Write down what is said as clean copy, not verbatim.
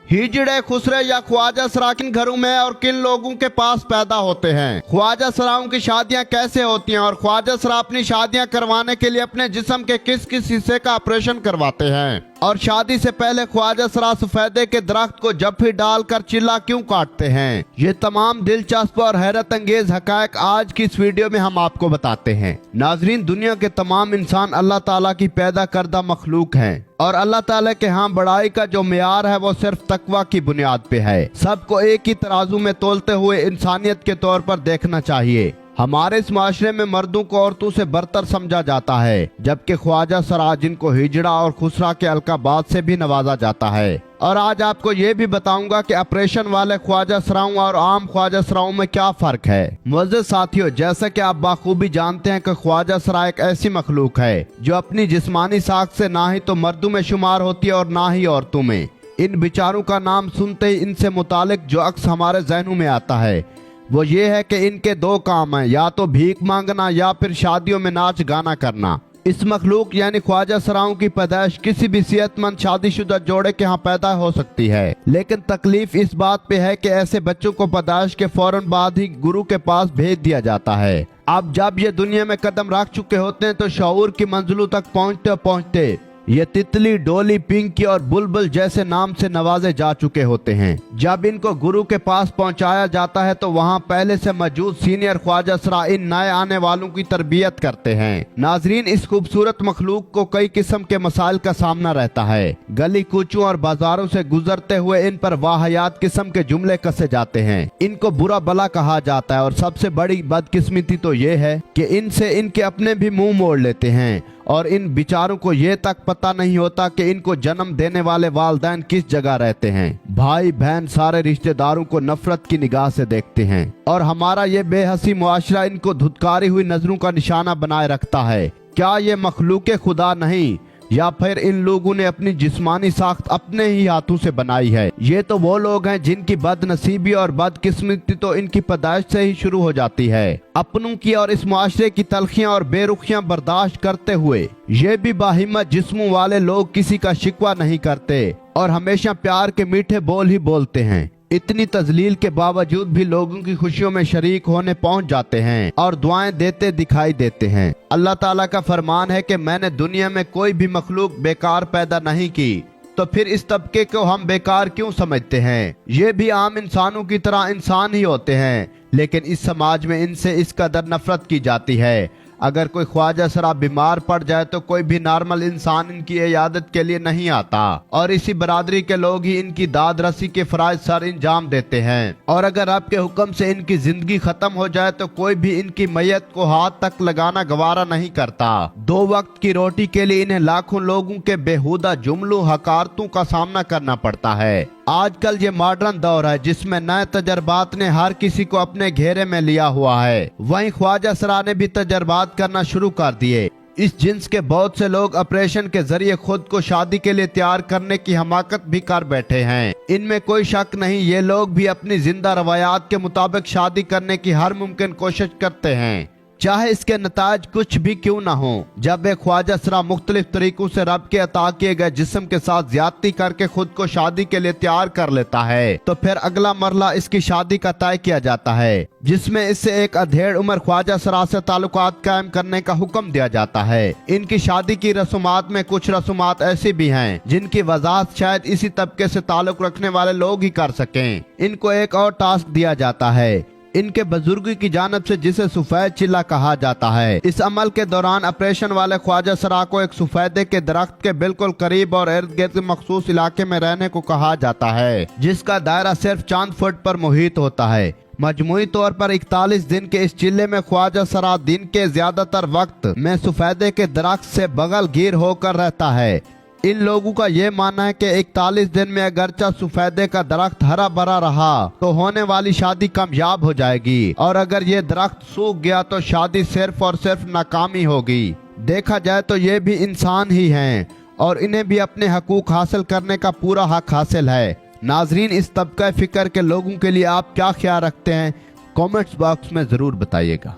हिजड़े, खुसरे या ख्वाजा सरा किन घरों में और किन लोगों के पास पैदा होते हैं? ख्वाजा सराओं की शादियां कैसे होती हैं और ख्वाजा सरा अपनी शादियां करवाने के लिए अपने जिस्म के किस किस हिस्से का ऑपरेशन करवाते हैं? और शादी से पहले ख्वाजा सरा सफेदे के दरख्त को जफ्फी डालकर चिल्ला क्यों काटते हैं? ये तमाम दिलचस्प और हैरत अंगेज हकायक आज की इस वीडियो में हम आपको बताते हैं। नाजरीन, दुनिया के तमाम इंसान अल्लाह ताला की पैदा करदा मखलूक हैं और अल्लाह ताला के यहाँ बड़ाई का जो मियार है वो सिर्फ तकवा की बुनियाद पे है। सबको एक ही तराजू में तोलते हुए इंसानियत के तौर पर देखना चाहिए। हमारे इस माशरे में मर्दों को औरतों से बरतर समझा जाता है, जबकि ख्वाजा सरा जिनको हिजड़ा और खुसरा के अलकाबाद से भी नवाजा जाता है। और आज आपको ये भी बताऊंगा कि ऑपरेशन वाले ख्वाजा सराओं और आम ख्वाजा सराओं में क्या फर्क है। मुअज़्ज़िज़ साथियों, जैसा कि आप बाखूबी जानते हैं कि ख्वाजा सरा एक ऐसी मखलूक है जो अपनी जिस्मानी साख से ना ही तो मर्दों में शुमार होती है और ना ही औरतों में। इन बेचारों का नाम सुनते ही इनसे मुतालिक जो अक्स हमारे जहनों में आता है वो ये है कि इनके दो काम हैं, या तो भीख मांगना या फिर शादियों में नाच गाना करना। इस मखलूक यानी ख्वाजा सराओं की पैदाइश किसी भी सेहतमंद शादीशुदा जोड़े के यहाँ पैदा हो सकती है, लेकिन तकलीफ इस बात पे है कि ऐसे बच्चों को पैदाइश के फौरन बाद ही गुरु के पास भेज दिया जाता है। अब जब ये दुनिया में कदम रख चुके होते हैं तो शऊर की मंजिलों तक पहुँचते ये तितली, डोली, पिंकी और बुलबुल जैसे नाम से नवाजे जा चुके होते हैं। जब इनको गुरु के पास पहुंचाया जाता है तो वहां पहले से मौजूद सीनियर ख्वाजा सरा इन नए आने वालों की तरबियत करते हैं। नाजरीन, इस खूबसूरत मखलूक को कई किस्म के मसाइल का सामना रहता है। गली कूचों और बाजारों से गुजरते हुए इन पर वाहियात किस्म के जुमले कसे जाते हैं। इनको बुरा भला कहा जाता है और सबसे बड़ी बदकिस्मती तो ये है कि इनसे इनके अपने भी मुंह मोड़ लेते हैं और इन बिचारों को ये तक पता नहीं होता कि इनको जन्म देने वाले वालिदैन किस जगह रहते हैं। भाई बहन सारे रिश्तेदारों को नफरत की निगाह से देखते हैं और हमारा ये बेहसी मुआशरा इनको धुतकारी हुई नजरों का निशाना बनाए रखता है। क्या ये मखलूक खुदा नहीं, या फिर इन लोगों ने अपनी जिस्मानी साख्त अपने ही हाथों से बनाई है? ये तो वो लोग हैं जिनकी बदनसीबी और बदकिस्मती तो इनकी पैदाइश से ही शुरू हो जाती है। अपनों की और इस मुआशरे की तलखियां और बेरुखियां बर्दाश्त करते हुए ये भी बाहिम्मत जिस्मों वाले लोग किसी का शिकवा नहीं करते और हमेशा प्यार के मीठे बोल ही बोलते हैं। इतनी तजलील के बावजूद भी लोगों की खुशियों में शरीक होने पहुंच जाते हैं और दुआएं देते दिखाई देते हैं। अल्लाह ताला का फरमान है कि मैंने दुनिया में कोई भी मखलूक बेकार पैदा नहीं की, तो फिर इस तबके को हम बेकार क्यों समझते हैं? ये भी आम इंसानों की तरह इंसान ही होते हैं, लेकिन इस समाज में इनसे इस कदर नफरत की जाती है। अगर कोई ख्वाजा सरा बीमार पड़ जाए तो कोई भी नॉर्मल इंसान इनकी इयादत के लिए नहीं आता और इसी बरादरी के लोग ही इनकी दाद रसी के फराइज सर इंजाम देते हैं। और अगर आपके हुक्म से इनकी जिंदगी खत्म हो जाए तो कोई भी इनकी मैयत को हाथ तक लगाना गवारा नहीं करता। 2 वक्त की रोटी के लिए इन्हें लाखों लोगों के बेहुदा जुमलों, हकारतों का सामना करना पड़ता है। आजकल ये मॉडर्न दौर है जिसमें नए तजर्बात ने हर किसी को अपने घेरे में लिया हुआ है। वहीं ख्वाजा सरा ने भी तजर्बात करना शुरू कर दिए। इस जिन्स के बहुत से लोग ऑपरेशन के जरिए खुद को शादी के लिए तैयार करने की हमाकत भी कर बैठे हैं। इनमें कोई शक नहीं, ये लोग भी अपनी जिंदा रवायात के मुताबिक शादी करने की हर मुमकिन कोशिश करते हैं, चाहे इसके नताज कुछ भी क्यों ना हो। जब एक ख्वाजा सरा मुख्तलिफ तरीकों से रब के अता किए गए जिस्म के साथ ज्यादती करके खुद को शादी के लिए तैयार कर लेता है तो फिर अगला मरला इसकी शादी का तय किया जाता है, जिसमें इससे एक अधेड़ उम्र ख्वाजा सरा से ताल्लुकात कायम करने का हुक्म दिया जाता है। इनकी शादी की रसूमात में कुछ रसूमात ऐसी भी हैं जिनकी वजाहत शायद इसी तबके से ताल्लुक रखने वाले लोग ही कर सकें। इनको एक और टास्क दिया जाता है इनके बुजुर्ग की जानब से, जिसे सफेद चिल्ला कहा जाता है। इस अमल के दौरान ऑपरेशन वाले ख्वाजा सरा को एक सफेदे के दरख्त के बिल्कुल करीब और इर्द गिर्द मखसूस इलाके में रहने को कहा जाता है, जिसका दायरा सिर्फ चंद फुट पर मुहित होता है। मजमूई तौर पर 41 दिन के इस चिल्ले में ख्वाजा सरा दिन के ज्यादातर वक्त में सफेदे के दरख्त से बगल गिर होकर रहता है। इन लोगों का ये मानना है कि 41 दिन में अगरचा सफेदे का दरख्त हरा भरा रहा तो होने वाली शादी कामयाब हो जाएगी, और अगर ये दरख्त सूख गया तो शादी सिर्फ और सिर्फ नाकामी होगी। देखा जाए तो ये भी इंसान ही हैं और इन्हें भी अपने हकूक हासिल करने का पूरा हक हासिल है। नाजरीन, इस तबका फिक्र के लोगों के लिए आप क्या ख्याल रखते हैं? कमेंट्स बॉक्स में जरूर बताइएगा।